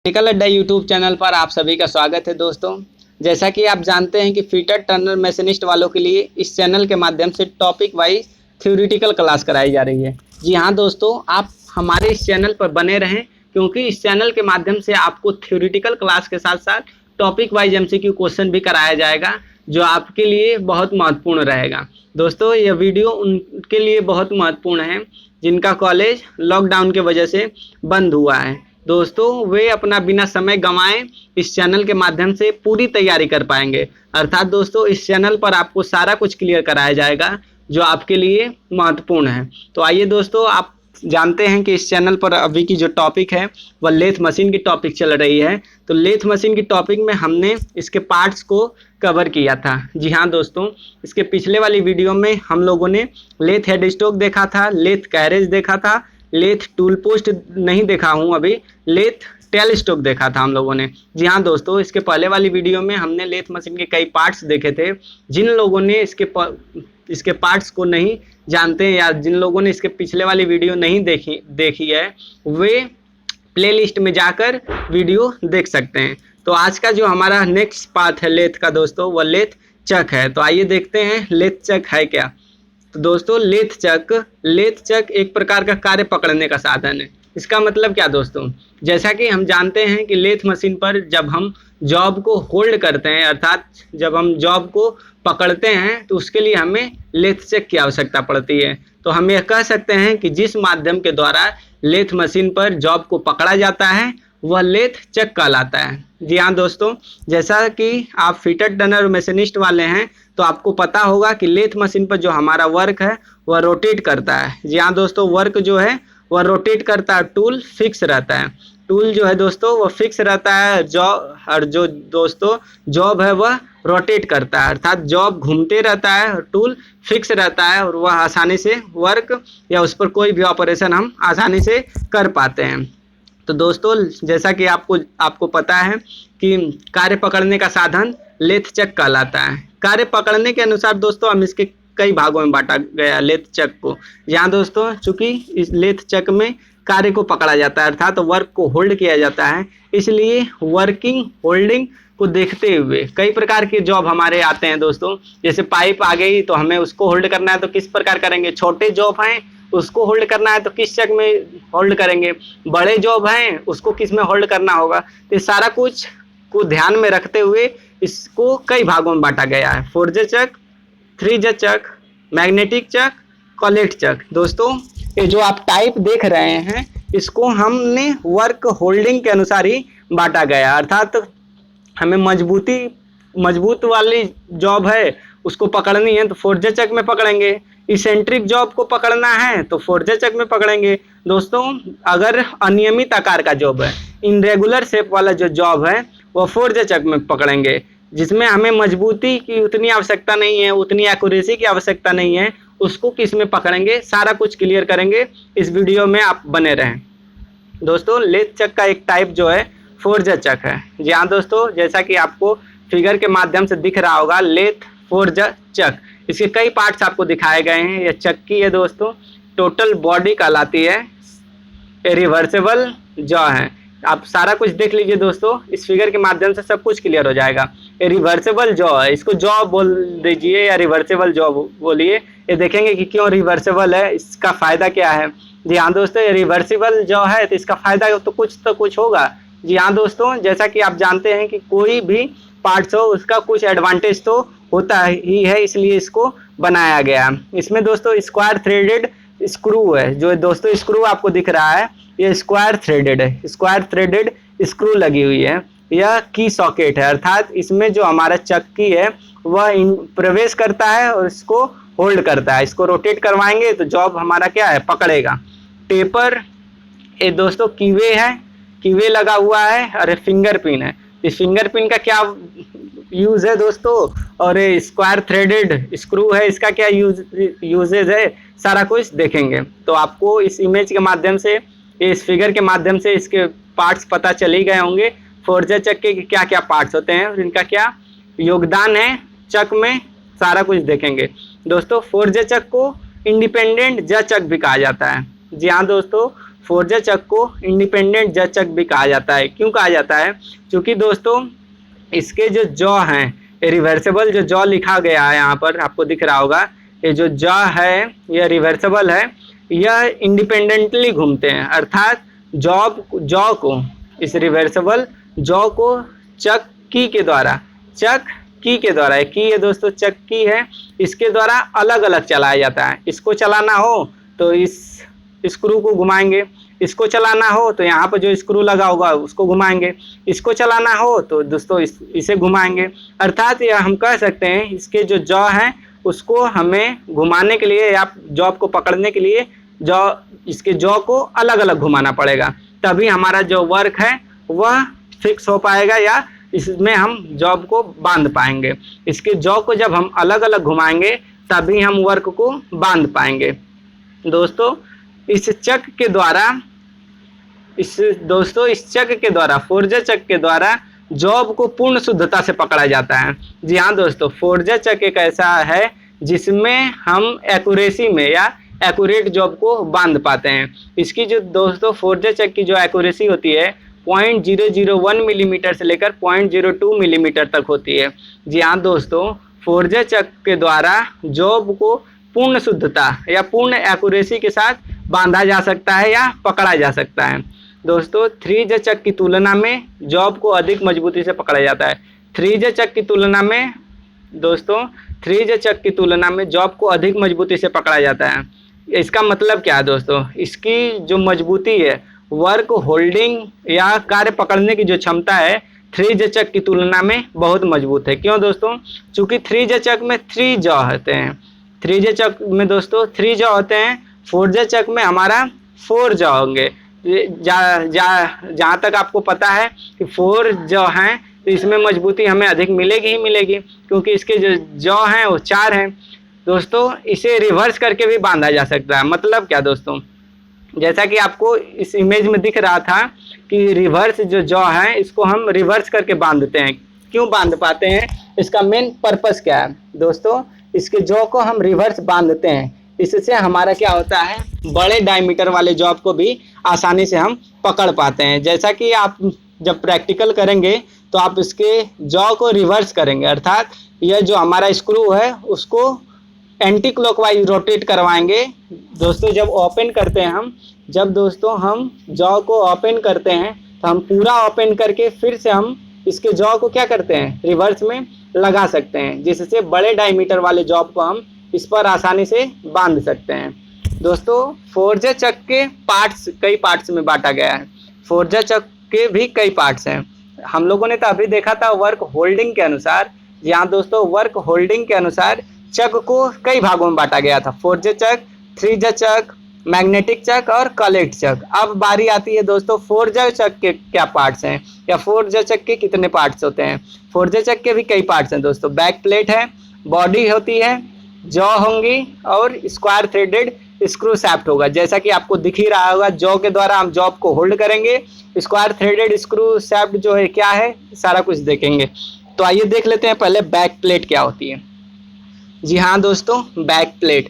Technical अड्डा YouTube channel पर आप सभी का स्वागत है दोस्तों। जैसा कि आप जानते हैं कि फीटर टर्नर मशीनिस्ट वालों के लिए इस चैनल के माध्यम से टॉपिक वाइज थ्योरेटिकल क्लास कराई जा रही है। जी हाँ दोस्तों, आप हमारे इस चैनल पर बने रहें क्योंकि इस चैनल के माध्यम से आपको थ्योरेटिकल क्लास के साथ साथ टॉपिक वाइज MCQ क्वेश्चन भी कराया जाएगा, जो आपके लिए बहुत महत्वपूर्ण रहेगा। दोस्तों, यह वीडियो उनके लिए बहुत महत्वपूर्ण है जिनका कॉलेज लॉकडाउन की वजह से बंद हुआ है। दोस्तों, वे अपना बिना समय गंवाए इस चैनल के माध्यम से पूरी तैयारी कर पाएंगे। अर्थात दोस्तों, इस चैनल पर आपको सारा कुछ क्लियर कराया जाएगा जो आपके लिए महत्वपूर्ण है। तो आइए दोस्तों, आप जानते हैं कि इस चैनल पर अभी की जो टॉपिक है वह लेथ मशीन की टॉपिक चल रही है। तो लेथ मशीन की टॉपिक में हमने इसके पार्ट्स को कवर किया था। जी हाँ दोस्तों, इसके पिछले वाली वीडियो में हम लोगों ने लेथ हेड स्टॉक देखा था, लेथ कैरेज देखा था, लेथ टूल पोस्ट नहीं देखा हूँ अभी, लेथ टेल स्टॉक देखा था हम लोगों ने। जी हाँ दोस्तों, इसके पहले वाली वीडियो में हमने लेथ मशीन के कई पार्ट्स देखे थे। जिन लोगों ने इसके पार्ट्स को नहीं जानते हैं या जिन लोगों ने इसके पिछले वाली वीडियो नहीं देखी है, वे प्लेलिस्ट में जाकर वीडियो देख सकते हैं। तो आज का जो हमारा नेक्स्ट पार्ट है लेथ का दोस्तों, वह लेथ चक है। तो आइए देखते हैं लेथ चक है क्या। तो दोस्तों, लेथ चक एक प्रकार का कार्य पकड़ने का साधन है। इसका मतलब क्या दोस्तों, जैसा कि हम जानते हैं कि लेथ मशीन पर जब हम जॉब को होल्ड करते हैं, अर्थात जब हम जॉब को पकड़ते हैं, तो उसके लिए हमें लेथ चक की आवश्यकता पड़ती है। तो हम यह कह सकते हैं कि जिस माध्यम के द्वारा लेथ मशीन पर जॉब को पकड़ा जाता है वह लेथ चक कहलाता है। जी हाँ दोस्तों, जैसा कि आप फीटर टर्नर मशीनिस्ट वाले हैं तो आपको पता होगा कि लेथ मशीन पर जो हमारा वर्क है वह रोटेट करता है। जी हाँ दोस्तों, वर्क जो है वह रोटेट करता है, टूल फिक्स रहता है। टूल जो है दोस्तों वह फिक्स रहता है, जो दोस्तों जॉब है वह रोटेट करता है, अर्थात जॉब घूमते रहता है और टूल फिक्स रहता है और वह आसानी से वर्क या उस पर कोई भी ऑपरेशन हम आसानी से कर पाते हैं। तो दोस्तों, जैसा कि आपको पता है कि कार्य पकड़ने का साधन लेथ चक कहलाता है। कार्य पकड़ने के अनुसार दोस्तों हम इसके कई भागों में बांटा गया लेथ चक को। यहाँ दोस्तों, चूंकि इस लेथ चक में कार्य को पकड़ा जाता है, अर्थात वर्क को होल्ड किया जाता है, इसलिए वर्किंग होल्डिंग को देखते हुए कई प्रकार के जॉब हमारे आते हैं दोस्तों। जैसे पाइप आ गई तो हमें उसको होल्ड करना है तो किस प्रकार करेंगे, छोटे जॉब हैं उसको होल्ड करना है तो किस चक में होल्ड करेंगे, बड़े जॉब हैं उसको किस में होल्ड करना होगा। तो सारा कुछ को ध्यान में रखते हुए इसको कई भागों में बांटा गया है। 4J चक, 3J चक, मैग्नेटिक चक, कॉलेट चक। दोस्तों, ये जो आप टाइप देख रहे हैं इसको हमने वर्क होल्डिंग के अनुसार ही बांटा गया, अर्थात हमें मजबूत वाली जॉब है उसको पकड़नी है तो 4J चक में पकड़ेंगे, इसेंट्रिक जॉब को पकड़ना है तो 4J चक में पकड़ेंगे। दोस्तों, अगर अनियमित आकार का जॉब है, इनरेगुलर शेप वाला जो जॉब है वो 4J चक में पकड़ेंगे, जिसमें हमें मजबूती की उतनी आवश्यकता नहीं है, उतनी एक्यूरेसी की आवश्यकता नहीं है, उसको किस में पकड़ेंगे सारा कुछ क्लियर करेंगे। इस वीडियो में आप बने रहें। दोस्तों, लेथ चक का एक टाइप जो है 4J चक है। जी हाँ दोस्तों, जैसा कि आपको फिगर के माध्यम से दिख रहा होगा लेथ 4J चक, इसके कई पार्ट्स आपको दिखाए गए हैं। यह चक्की है दोस्तों, टोटल बॉडी कहलाती है, रिवर्सेबल जॉ है। आप सारा कुछ देख लीजिए दोस्तों, इस फिगर के माध्यम से सब कुछ क्लियर हो जाएगा। ये रिवर्सेबल जॉ है, इसको जॉ बोल दीजिए या रिवर्सेबल जॉ बोलिए। ये देखेंगे कि क्यों रिवर्सेबल है, इसका फ़ायदा क्या है। जी हाँ दोस्तों, ये रिवर्सेबल जॉ है तो इसका फ़ायदा तो कुछ होगा। जी हाँ दोस्तों, जैसा कि आप जानते हैं कि कोई भी पार्ट्स हो उसका कुछ एडवांटेज तो होता ही है, इसलिए इसको बनाया गया। इसमें दोस्तों स्क्वायर थ्रेडेड स्क्रू है, जो दोस्तों स्क्रू आपको दिख रहा है ये स्क्वायर थ्रेडेड है, स्क्वायर थ्रेडेड स्क्रू लगी हुई है। यह की सॉकेट है, अर्थात इसमें जो हमारा चक्की है वह प्रवेश करता है और इसको होल्ड करता है। इसको रोटेट करवाएंगे तो जॉब हमारा क्या है, पकड़ेगा। टेपर, ये दोस्तों कीवे है, कीवे लगा हुआ है और फिंगर पिन है। इस फिंगर पिन का क्या यूज़ है दोस्तों, और ये स्क्वायर थ्रेडेड स्क्रू है, इसका क्या यूजेज है, सारा कुछ देखेंगे। तो आपको इस इमेज के माध्यम से, इस फिगर के माध्यम से इसके पार्ट्स पता चल ही गए होंगे। 4J चक के क्या क्या पार्ट्स होते हैं और इनका क्या योगदान है चक में, सारा कुछ देखेंगे। दोस्तों, 4J चक को इंडिपेंडेंट J चक भी कहा जाता है। जी हाँ दोस्तों, फोर्जर चक को इंडिपेंडेंट जज चक भी कहा जाता है। क्यों कहा जाता है? क्योंकि दोस्तों इसके जो जॉ हैं, रिवर्सेबल जो जॉ लिखा गया है यहाँ पर आपको दिख रहा होगा, ये जो जॉ है यह रिवर्सेबल है, यह इंडिपेंडेंटली घूमते हैं, अर्थात जॉ को, इस रिवर्सेबल जॉ को चक की के द्वारा, एक की है दोस्तों, चक की है, इसके द्वारा अलग अलग चलाया जाता है। इसको चलाना हो तो इस स्क्रू को घुमाएंगे, इसको चलाना हो तो यहाँ पर जो स्क्रू लगा होगा उसको घुमाएंगे, इसको चलाना हो तो दोस्तों इसे घुमाएंगे। अर्थात यह हम कह सकते हैं इसके जो जॉ हैं उसको हमें घुमाने के लिए या जॉब को पकड़ने के लिए इसके जॉ को अलग अलग घुमाना पड़ेगा, तभी हमारा जो वर्क है वह फिक्स हो पाएगा या इसमें हम जॉब को बांध पाएंगे। इसके जॉ को जब हम अलग अलग घुमाएंगे तभी हम वर्क को बांध पाएंगे। दोस्तों इस चक के द्वारा फोर्जर चक के द्वारा जॉब को पूर्ण शुद्धता से पकड़ा जाता है। जी हाँ दोस्तों, फोर्जर चक एक ऐसा है जिसमें हम एक्यूरेसी में या एक्यूरेट जॉब को बांध पाते हैं। इसकी जो दोस्तों फोर्जर चक की जो एक्यूरेसी होती है 0.001 मिलीमीटर से लेकर 0.02 मिलीमीटर तक होती है। जी हाँ दोस्तों, फोर्जर चक के द्वारा जॉब को पूर्ण शुद्धता या पूर्ण एक्यूरेसी के साथ बांधा जा सकता है या पकड़ा जा सकता है। दोस्तों 3J चक की तुलना में जॉब को अधिक मजबूती से पकड़ा जाता है। 3J चक की तुलना में दोस्तों 3J चक की तुलना में जॉब को अधिक मजबूती से पकड़ा जाता है। इसका मतलब क्या है दोस्तों? इसकी जो मजबूती है, वर्क होल्डिंग या कार्य पकड़ने की जो क्षमता है 3J चक की तुलना में बहुत मजबूत है। क्यों दोस्तों? चूँकि 3J चक में 3 जॉ होते हैं, 3J चक में दोस्तों 3 जॉ होते हैं, 4J चक में हमारा 4 जॉ होंगे। जहाँ तक आपको पता है कि 4 जॉ हैं तो इसमें मजबूती हमें अधिक मिलेगी ही मिलेगी, क्योंकि इसके जो जॉ हैं वो 4 हैं। दोस्तों इसे रिवर्स करके भी बांधा जा सकता है। मतलब क्या दोस्तों? जैसा कि आपको इस इमेज में दिख रहा था कि रिवर्स जो जॉ है इसको हम रिवर्स करके बांधते हैं। क्यों बांध पाते हैं? इसका मेन पर्पस क्या है दोस्तों? इसके जॉ को हम रिवर्स बांधते हैं, इससे हमारा क्या होता है, बड़े डायमीटर वाले जॉब को भी आसानी से हम पकड़ पाते हैं। जैसा कि आप जब प्रैक्टिकल करेंगे तो आप इसके जॉ को रिवर्स करेंगे, अर्थात यह जो हमारा स्क्रू है उसको एंटी क्लॉकवाइज रोटेट करवाएंगे। दोस्तों जब ओपन करते हैं जब दोस्तों हम जॉ को ओपन करते हैं तो हम पूरा ओपन करके फिर से हम इसके जॉ को क्या करते हैं, रिवर्स में लगा सकते हैं, जिससे बड़े डायमीटर वाले जॉब को हम इस पर आसानी से बांध सकते हैं। दोस्तों फोर्जर चक के पार्ट्स कई पार्ट्स में बांटा गया है। फोर्जर चक के भी कई पार्ट्स हैं। हम लोगों ने तो अभी देखा था वर्क होल्डिंग के अनुसार। यहाँ दोस्तों वर्क होल्डिंग के अनुसार चक को कई भागों में बांटा गया था, फोर्जर चक, 3J चक, मैग्नेटिक चक और कलेक्ट चक। अब बारी आती है दोस्तों फोर्जर चक के क्या पार्ट्स हैं या फोर्जर चक के कितने पार्ट्स होते हैं। फोर्जर चक के भी कई पार्ट्स हैं दोस्तों। बैक प्लेट है, बॉडी होती है, जॉ होंगी और स्क्वायर थ्रेडेड स्क्रू सैफ्ट होगा। जैसा कि आपको दिख ही रहा होगा, जॉ के द्वारा हम जॉब को होल्ड करेंगे, स्क्वायर थ्रेडेड स्क्रू सैफ्ट जो है क्या है, सारा कुछ देखेंगे। तो आइए देख लेते हैं पहले बैक प्लेट क्या होती है। जी हाँ दोस्तों, बैक प्लेट,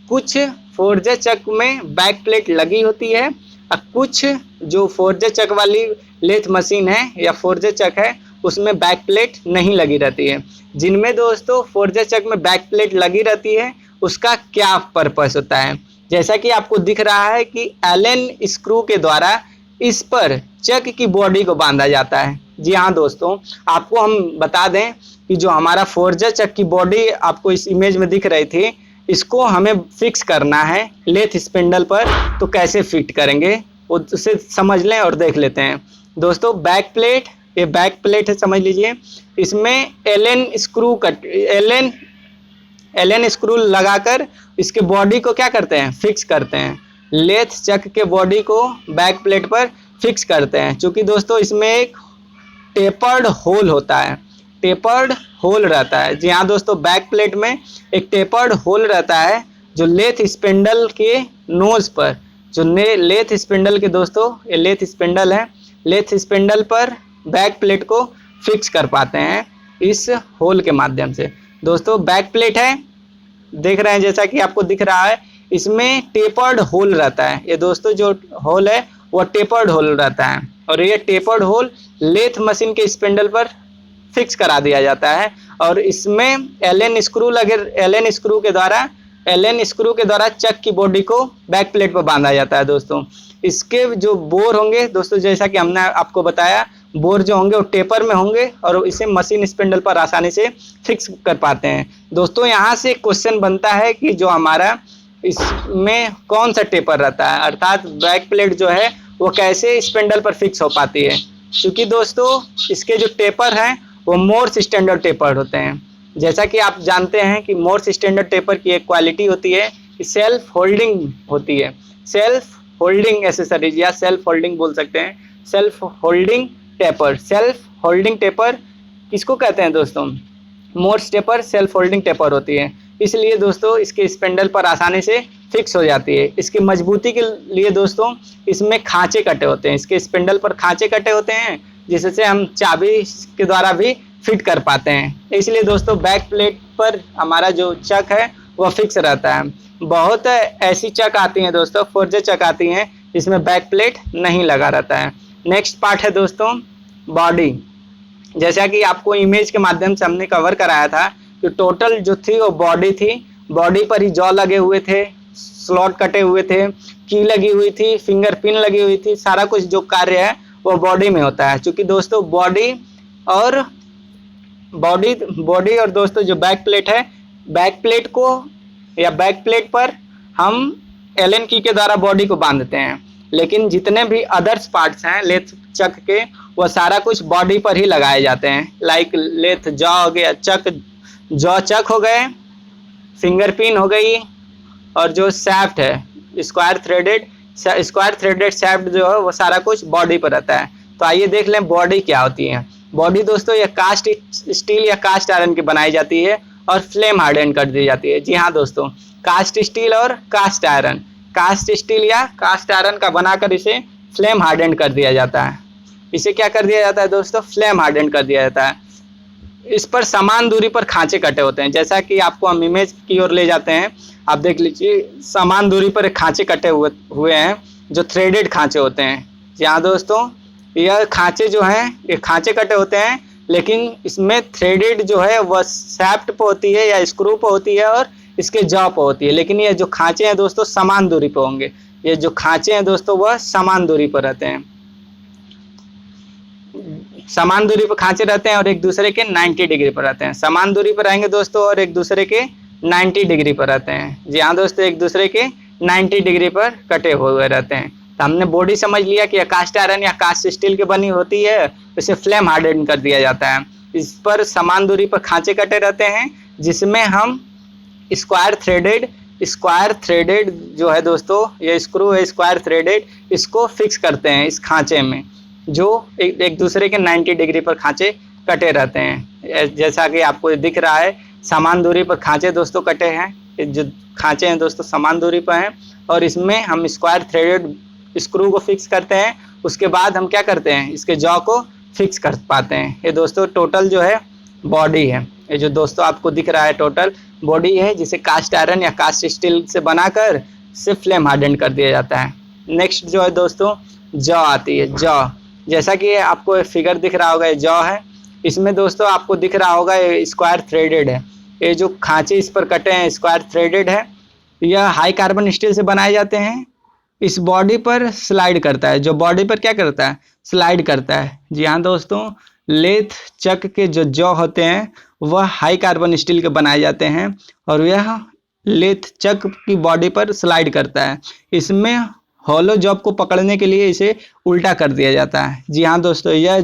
कुछ फोर्जर चक में बैक प्लेट लगी होती है और कुछ जो फोर्जर चक वाली लेथ मशीन है या फोर्जर चक है उसमें बैक प्लेट नहीं लगी रहती है। जिनमें दोस्तों फोर्जर चक में बैक प्लेट लगी रहती है उसका क्या पर्पस होता है, जैसा कि आपको दिख रहा है कि एलन स्क्रू के द्वारा इस पर चक की बॉडी को बांधा जाता है। जी हाँ दोस्तों, आपको हम बता दें कि जो हमारा फोर्जर चक की बॉडी आपको इस इमेज में दिख रही थी, इसको हमें फिक्स करना है लेथ स्पिंडल पर। तो कैसे फिट करेंगे वो उसे समझ लें और देख लेते हैं। दोस्तों बैक प्लेट, ये बैक प्लेट है, समझ लीजिए। इसमें एलन स्क्रू लगाकर इसके बॉडी को क्या करते हैं, फिक्स करते हैं। लेथ चक के बॉडी को बैक प्लेट पर फिक्स करते हैं। क्योंकि दोस्तों इसमें एक टेपर्ड होल होता है, टेपर्ड होल रहता है। जी हाँ दोस्तों, बैक प्लेट में एक टेपर्ड होल रहता है जो लेथ स्पिंडल के नोज पर, जो लेथ स्पिंडल के दोस्तों ये लेथ स्पिंडल है, लेथ स्पिंडल पर बैक प्लेट को फिक्स कर पाते हैं इस होल के माध्यम से। दोस्तों बैक प्लेट है, देख रहे हैं जैसा कि आपको दिख रहा है, इसमें टेपर्ड होल रहता है। ये दोस्तों जो होल है वो टेपर्ड होल रहता है और ये टेपर्ड होल लेथ मशीन के स्पिंडल पर फिक्स करा दिया जाता है और इसमें एलन स्क्रू के द्वारा चक की बॉडी को बैक प्लेट पर बांधा जाता है दोस्तों। इसके जो बोर होंगे दोस्तों, जैसा कि हमने आपको बताया, बोर जो होंगे वो टेपर में होंगे और इसे मशीन स्पिंडल पर आसानी से फिक्स कर पाते हैं। दोस्तों यहाँ से क्वेश्चन बनता है कि जो हमारा इसमें कौन सा टेपर रहता है, अर्थात बैक प्लेट जो है वो कैसे स्पिंडल पर फिक्स हो पाती है। क्योंकि दोस्तों इसके जो टेपर हैं वो मोर्स स्टैंडर्ड टेपर होते हैं। जैसा कि आप जानते हैं कि मोर्स स्टैंडर्ड टेपर की एक क्वालिटी होती है कि सेल्फ होल्डिंग होती है। सेल्फ होल्डिंग एसेसरीज या सेल्फ होल्डिंग बोल सकते हैं। सेल्फ होल्डिंग टेपर किसको कहते हैं दोस्तों? Morse taper self holding taper होती है। इसलिए दोस्तों इसके स्पिंडल पर आसानी से फिक्स हो जाती है। इसकी मजबूती के लिए दोस्तों इसमें खांचे कटे होते हैं, इसके स्पिंडल पर खांचे कटे होते हैं जिससे हम चाबी के द्वारा भी फिट कर पाते हैं। इसलिए दोस्तों बैक प्लेट पर हमारा जो चक है वह फिक्स रहता है। बहुत ऐसी चक आती हैं दोस्तों, फोर्जे चक आती हैं जिसमें बैक प्लेट नहीं लगा रहता है। नेक्स्ट पार्ट है दोस्तों बॉडी। जैसा कि आपको इमेज के माध्यम से हमने कवर कराया था कि टोटल जो थी वो बॉडी थी। बॉडी पर ही जॉ लगे हुए थे, स्लॉट कटे हुए थे, की लगी हुई थी, फिंगर पिन लगी हुई थी। सारा कुछ जो कार्य है वो बॉडी में होता है। क्योंकि दोस्तों बॉडी और दोस्तों जो बैक प्लेट है, बैक प्लेट को या बैक प्लेट पर हम एलन की के द्वारा बॉडी को बांधते हैं, लेकिन जितने भी अदर्स पार्ट्स हैं लेथ चक के वो सारा कुछ बॉडी पर ही लगाए जाते हैं। लाइक लेथ जॉ हो गया, जॉ चक हो गए, फिंगर पिन हो गई और जो सैफ्ट है स्क्वायर थ्रेडेड सैफ्ट जो है वो सारा कुछ बॉडी पर रहता है। तो आइए देख लें बॉडी क्या होती है। बॉडी दोस्तों ये कास्ट स्टील या कास्ट आयरन की बनाई जाती है और फ्लेम हार्डन कर दी जाती है। जी हाँ दोस्तों, कास्ट स्टील और कास्ट आयरन, कास्ट स्टील या कास्ट आयरन का बनाकर इसे फ्लेम हार्डन कर दिया जाता है। इसे क्या कर दिया जाता है दोस्तों? फ्लेम हार्डन कर दिया जाता है। इस पर समान दूरी पर खांचे कटे होते हैं। जैसा कि आपको हम इमेज की ओर ले जाते हैं, आप देख लीजिए समान दूरी पर खांचे कटे हुए हैं जो थ्रेडेड खांचे होते हैं। यहाँ दोस्तों यह खांचे जो हैं ये खांचे कटे होते हैं, लेकिन इसमें थ्रेडेड जो है वह सैफ्ट पे होती है या स्क्रू पे होती है और इसके जॉ पे होती है। लेकिन ये जो खांचे हैं दोस्तों समान दूरी पे होंगे। ये जो खांचे हैं दोस्तों वह समान दूरी पर रहते हैं, समान दूरी पर खांचे रहते हैं और एक दूसरे के 90 डिग्री पर रहते हैं। समान दूरी पर रहेंगे दोस्तों और एक दूसरे के 90 डिग्री पर रहते हैं। जी हाँ दोस्तों, एक दूसरे के 90 डिग्री पर कटे हुए रहते हैं। तो हमने बॉडी समझ लिया कि कास्ट आयरन या कास्ट स्टील की बनी होती है, इसे फ्लेम हार्डन कर दिया जाता है। इस पर समान दूरी पर खांचे कटे रहते हैं जिसमें हम स्क्वायर थ्रेडेड जो है दोस्तों, ये स्क्रू है स्क्वायर थ्रेडेड, इसको फिक्स करते हैं इस खांचे में जो एक दूसरे के 90 डिग्री पर खांचे कटे रहते हैं। जैसा कि आपको दिख रहा है समान दूरी पर खांचे दोस्तों कटे हैं। जो खांचे हैं दोस्तों समान दूरी पर हैं और इसमें हम स्क्वायर थ्रेडेड स्क्रू को फिक्स करते हैं। उसके बाद हम क्या करते हैं, इसके जॉ को फिक्स कर पाते हैं। ये दोस्तों टोटल जो है बॉडी है। ये जो दोस्तों आपको दिख रहा है टोटल बॉडी है जिसे कास्ट आयरन या कास्ट स्टील से बनाकर से फ्लेम हार्डन कर दिया जाता है। नेक्स्ट जो है दोस्तों जॉ आती है। जॉ, जैसा कि आपको फिगर दिख रहा होगा, ये जॉ है। इसमें दोस्तों आपको दिख रहा होगा ये स्क्वायर थ्रेडेड है। ये जो खांचे इस पर कटे हैं स्क्वायर थ्रेडेड है। यह हाई कार्बन स्टील से बनाए जाते हैं। इस बॉडी पर स्लाइड करता है, जो बॉडी पर क्या करता है, स्लाइड करता है। जी हाँ दोस्तों, लेथ चक के जो जॉ होते हैं वह हाई कार्बन स्टील के बनाए जाते हैं और यह लेथ चक की बॉडी पर स्लाइड करता है। इसमें हॉलो जॉब को पकड़ने के लिए इसे उल्टा कर दिया जाता है। जी हाँ दोस्तों, यह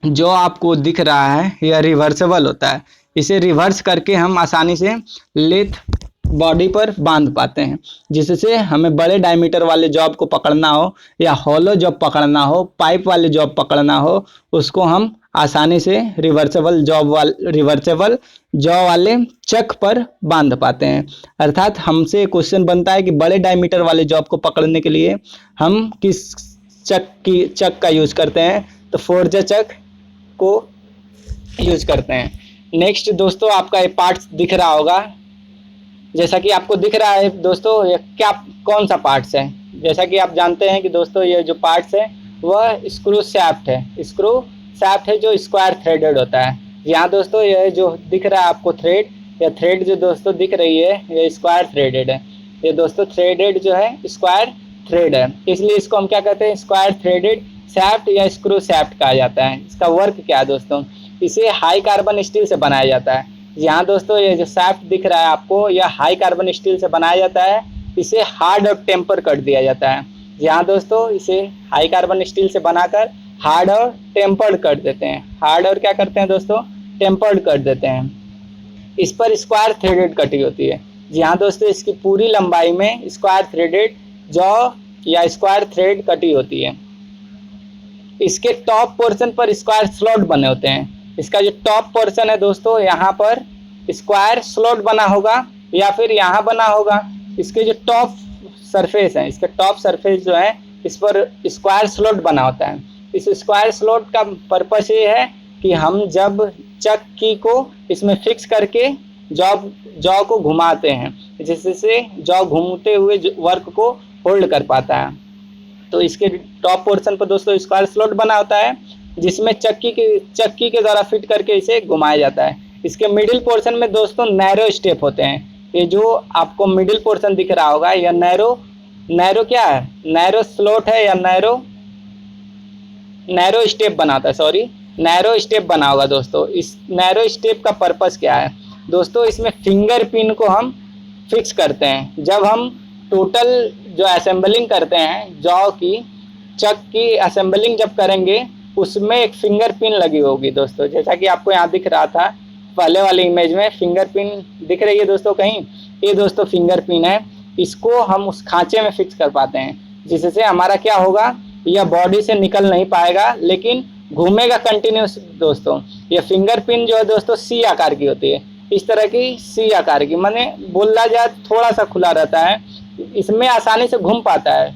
जो आपको दिख रहा है यह रिवर्सेबल होता है। इसे रिवर्स करके हम आसानी से लेथ बॉडी पर बांध पाते हैं, जिससे हमें बड़े डायमीटर वाले जॉब को पकड़ना हो या हॉलो जॉब पकड़ना हो, पाइप वाले जॉब पकड़ना हो, उसको हम आसानी से रिवर्सेबल जॉ वाले चक पर बांध पाते हैं। अर्थात हमसे क्वेश्चन बनता है कि बड़े डायमीटर वाले जॉब को पकड़ने के लिए हम किस चक का यूज करते हैं, तो फोर्जे चक को यूज करते हैं। नेक्स्ट दोस्तों आपका ये पार्ट दिख रहा होगा, जैसा कि आपको दिख रहा है दोस्तों, ये क्या कौन सा पार्ट्स है। जैसा कि आप जानते हैं कि दोस्तों ये जो पार्ट्स है वह स्क्रू शैफ्ट है। स्क्रू शैफ्ट है जो स्क्वायर थ्रेडेड होता है। यहाँ दोस्तों ये जो दिख रहा है आपको थ्रेड, या थ्रेड जो दोस्तों दिख रही है ये स्क्वायर थ्रेडेड है। ये दोस्तों थ्रेडेड जो है स्क्वायर थ्रेड है, इसलिए इसको हम क्या कहते हैं, स्क्वायर थ्रेडेड शैफ्ट या स्क्रू शैफ्ट कहा जाता है। इसका वर्क क्या है दोस्तों, इसे हाई कार्बन स्टील से बनाया जाता है। यहाँ दोस्तों ये जो शैफ्ट दिख रहा है आपको, यह हाई कार्बन स्टील से बनाया जाता है। इसे हार्ड और टेम्पर कर दिया जाता है। यहाँ दोस्तों इसे हाई कार्बन स्टील से बनाकर हार्ड और टेम्पर्ड कर देते हैं। हार्ड और क्या करते हैं दोस्तों, टेम्पर्ड कर देते हैं। इस पर स्क्वायर थ्रेडेड कटी होती है। जी हाँ दोस्तों, इसकी पूरी लंबाई में स्क्वायर थ्रेडेड जॉ या स्क्वायर थ्रेड कटी होती है। इसके टॉप पोर्शन पर स्क्वायर स्लॉट बने होते हैं। इसका जो टॉप पोर्शन है दोस्तों, यहाँ पर स्क्वायर स्लॉट बना होगा या फिर यहाँ बना होगा। इसके जो टॉप सरफेस है, इसके टॉप सरफेस जो है इस पर स्क्वायर स्लॉट बना होता है। इस स्क्वायर स्लॉट का पर्पस ये है कि हम जब चक्की को इसमें फिक्स करके जॉ को घुमाते हैं, जिससे जॉ घूमते हुए वर्क को होल्ड कर पाता है। तो इसके टॉप पोर्शन पर दोस्तों स्क्वायर स्लॉट बना होता है, जिसमें चक्की के द्वारा फिट करके इसे घुमाया जाता है। इसके मिडिल पोर्शन में दोस्तों नैरो स्टेप होते हैं। ये जो आपको मिडिल पोर्शन दिख रहा होगा, यह नैरो क्या है, नैरो स्लॉट है या नैरो स्टेप बनाता है, सॉरी नैरो स्टेप बना होगा दोस्तों। इस नैरो स्टेप का पर्पस क्या है दोस्तों, इसमें फिंगर पिन को हम फिक्स करते हैं। जब हम टोटल जो असेंबलिंग करते हैं जॉ की, चक की असेंबलिंग जब करेंगे, उसमें एक फिंगर पिन लगी होगी दोस्तों। जैसा कि आपको यहाँ दिख रहा था पहले वाले इमेज में, फिंगर पिन दिख रही है दोस्तों कहीं, ये दोस्तों फिंगर पिन है। इसको हम उस खांचे में फिक्स कर पाते हैं, जिससे हमारा क्या होगा, यह बॉडी से निकल नहीं पाएगा लेकिन घूमेगा कंटिन्यूस दोस्तों। यह फिंगर पिन जो है दोस्तों सी आकार की होती है, इस तरह की सी आकार की, माने बोला जाए थोड़ा सा खुला रहता है, इसमें आसानी से घूम पाता है।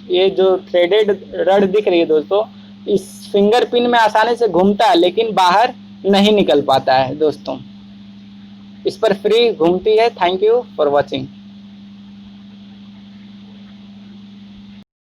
ये जो थ्रेडेड रड दिख रही है दोस्तों, इस फिंगर पिन में आसानी से घूमता है लेकिन बाहर नहीं निकल पाता है दोस्तों। इस पर फ्री घूमती है। Thank you for watching.